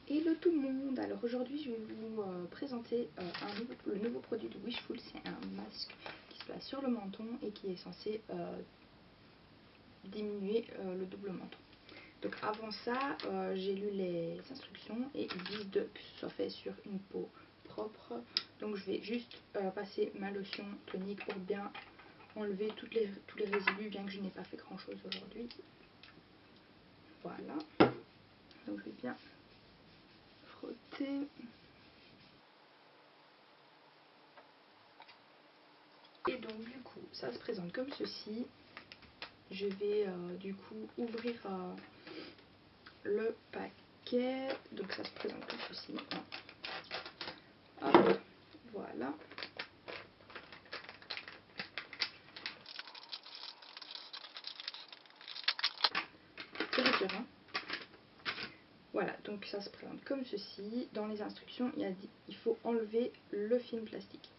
Hello tout le monde. Alors aujourd'hui je vais vous présenter le nouveau produit de Wishful. C'est un masque qui se place sur le menton et qui est censé diminuer le double menton. Donc avant ça j'ai lu les instructions et ils disent que ce soit fait sur une peau propre. Donc je vais juste passer ma lotion tonique pour bien enlever tous les résidus, bien que je n'ai pas fait grand chose aujourd'hui. Voilà, donc je vais bien frotter. Et donc du coup ça se présente comme ceci. Je vais du coup ouvrir le paquet. Donc ça se présente comme ceci. Hop, voilà. C'est dur, hein. Voilà, donc ça se présente comme ceci. Dans les instructions, il y a dit il faut enlever le film plastique.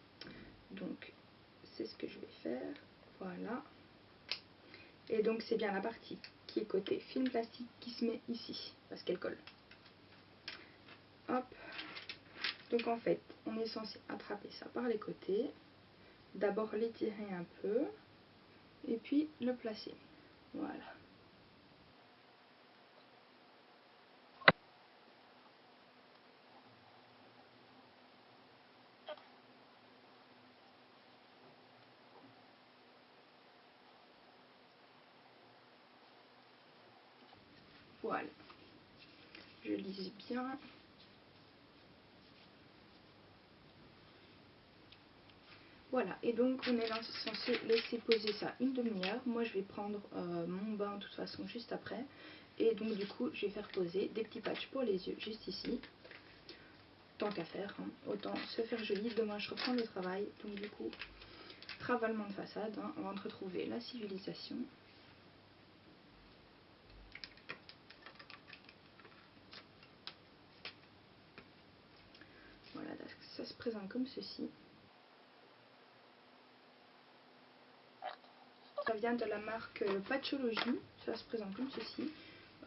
Donc c'est ce que je vais faire. Voilà. Et donc c'est bien la partie qui est côté film plastique qui se met ici, parce qu'elle colle. Hop. Donc en fait, on est censé attraper ça par les côtés. D'abord l'étirer un peu, et puis le placer. Voilà. Voilà. Je lisse bien. Voilà, et donc on est censé laisser poser ça une demi-heure. Moi je vais prendre mon bain de toute façon juste après. Et donc du coup je vais faire poser des petits patchs pour les yeux juste ici. Tant qu'à faire, hein, autant se faire joli. Demain je reprends le travail. Donc du coup, travaillement de façade, hein, on va retrouver la civilisation. Voilà, ça se présente comme ceci. Ça vient de la marque Patchologie, ça se présente comme ceci.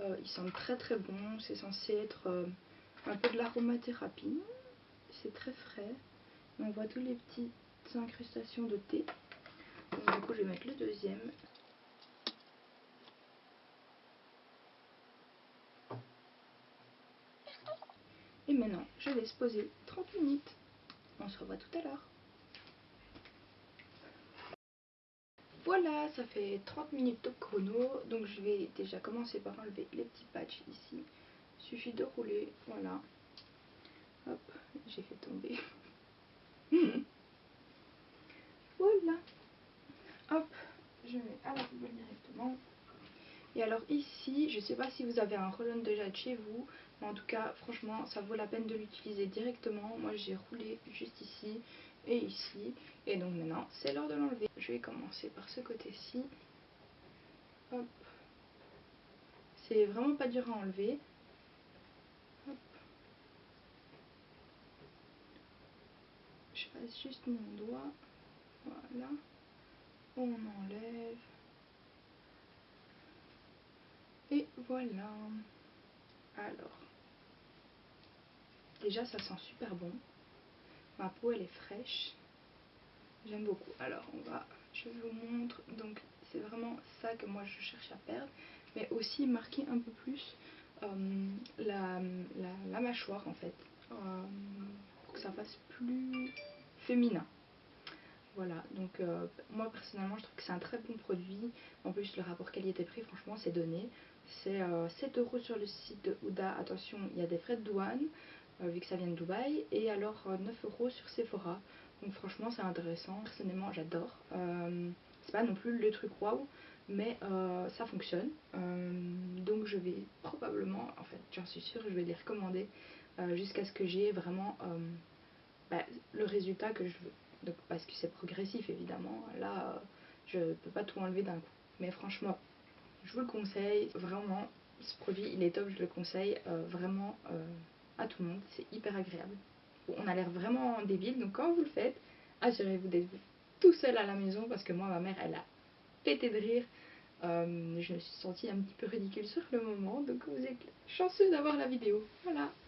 Il sent très très bon, c'est censé être un peu de l'aromathérapie. C'est très frais. Et on voit tous les petites incrustations de thé. Donc du coup je vais mettre le deuxième. Et maintenant je laisse poser 30 minutes. On se revoit tout à l'heure. Voilà, ça fait 30 minutes de chrono, donc je vais déjà commencer par enlever les petits patchs ici. Il suffit de rouler, voilà. Hop, j'ai fait tomber. Voilà. Hop, je mets à la poubelle directement. Et alors ici, je sais pas si vous avez un roll-on de jade chez vous, mais en tout cas, franchement, ça vaut la peine de l'utiliser directement. Moi, j'ai roulé juste ici et ici. Et donc maintenant, c'est l'heure de l'enlever. Je vais commencer par ce côté-ci. Hop. C'est vraiment pas dur à enlever. Hop. Je passe juste mon doigt. Voilà. On enlève. Et voilà. Alors. Déjà, ça sent super bon. Ma peau, elle est fraîche. J'aime beaucoup. Alors, je vous montre. Donc, c'est vraiment ça que moi, je cherche à perdre. Mais aussi marquer un peu plus la mâchoire, en fait. Pour que ça fasse plus féminin. Voilà, donc moi personnellement je trouve que c'est un très bon produit. En plus le rapport qualité-prix, franchement c'est donné. C'est 7 € sur le site de Huda. Attention, il y a des frais de douane vu que ça vient de Dubaï. Et alors 9 € sur Sephora. Donc franchement c'est intéressant. Personnellement j'adore. C'est pas non plus le truc waouh, mais ça fonctionne. Donc je vais probablement, en fait j'en suis sûre, je vais les recommander jusqu'à ce que j'ai vraiment le résultat que je veux. Donc, parce que c'est progressif évidemment, là je peux pas tout enlever d'un coup, mais franchement je vous le conseille vraiment. Ce produit il est top, je le conseille vraiment à tout le monde, c'est hyper agréable. On a l'air vraiment débile, donc quand vous le faites, assurez-vous d'être tout seul à la maison, parce que moi ma mère elle a pété de rire. Je me suis sentie un petit peu ridicule sur le moment, donc vous êtes chanceux d'avoir la vidéo. Voilà.